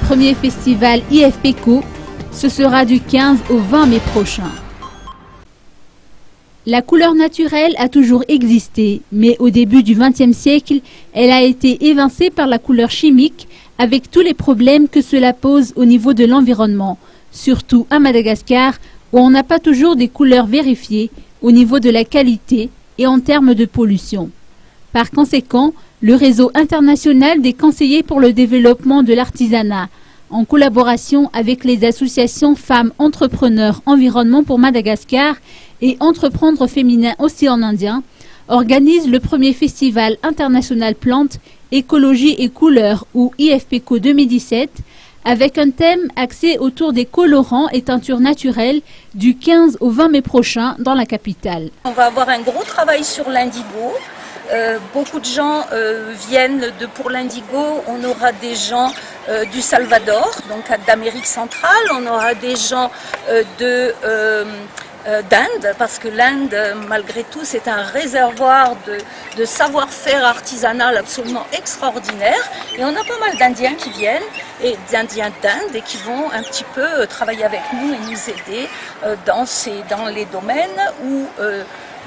premier festival IFPECO. Ce sera du 15 au 20 mai prochain. La couleur naturelle a toujours existé, mais au début du XXe siècle, elle a été évincée par la couleur chimique avec tous les problèmes que cela pose au niveau de l'environnement, surtout à Madagascar où on n'a pas toujours des couleurs vérifiées au niveau de la qualité et en termes de pollution. Par conséquent, le réseau international des conseillers pour le développement de l'artisanat, en collaboration avec les associations Femmes Entrepreneurs Environnement pour Madagascar et Entreprendre Féminin Océan Indien, organise le premier festival international plantes, écologie et couleurs ou IFPECO 2017 avec un thème axé autour des colorants et teintures naturelles du 15 au 20 mai prochain dans la capitale. On va avoir un gros travail sur l'indigo. Beaucoup de gens viennent pour l'indigo. On aura des gens du Salvador, donc d'Amérique centrale. On aura des gens d'Inde, parce que l'Inde, malgré tout, c'est un réservoir de savoir-faire artisanal absolument extraordinaire. Et on a pas mal d'Indiens qui viennent, et d'Indiens d'Inde, et qui vont un petit peu travailler avec nous et nous aider dans les domaines où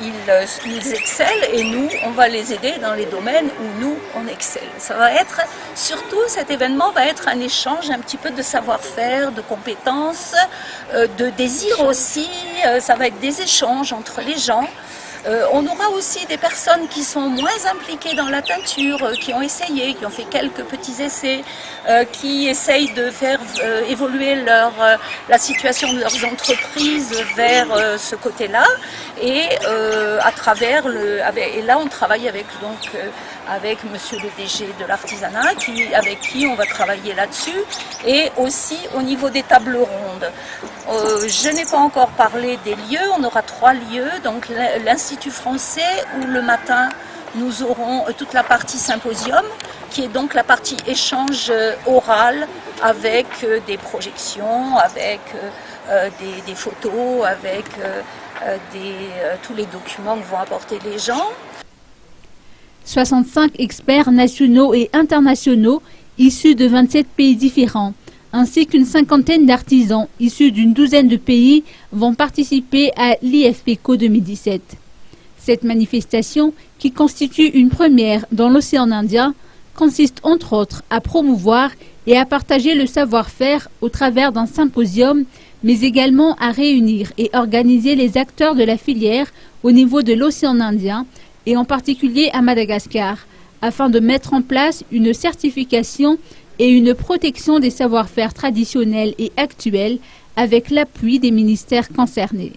ils excellent, et nous, on va les aider dans les domaines où nous, on excelle. Ça va être, surtout cet événement va être un échange un petit peu de savoir-faire, de compétences, de désirs aussi. Ça va être des échanges entre les gens. On aura aussi des personnes qui sont moins impliquées dans la teinture, qui ont essayé, qui ont fait quelques petits essais, qui essayent de faire évoluer la situation de leurs entreprises vers ce côté-là. Et à travers et là on travaille avec monsieur le DG de l'artisanat avec qui on va travailler là-dessus, et aussi au niveau des tables rondes. Je n'ai pas encore parlé des lieux. On aura 3 lieux, donc l'Institut français où le matin nous aurons toute la partie symposium, qui est donc la partie échange oral avec des projections, avec des photos, avec tous les documents que vont apporter les gens. 65 experts nationaux et internationaux issus de 27 pays différents, ainsi qu'une cinquantaine d'artisans issus d'une douzaine de pays vont participer à l'IFPECO 2017. Cette manifestation, qui constitue une première dans l'océan Indien, consiste entre autres à promouvoir et à partager le savoir-faire au travers d'un symposium, mais également à réunir et organiser les acteurs de la filière au niveau de l'océan Indien et en particulier à Madagascar, afin de mettre en place une certification et une protection des savoir-faire traditionnels et actuels avec l'appui des ministères concernés.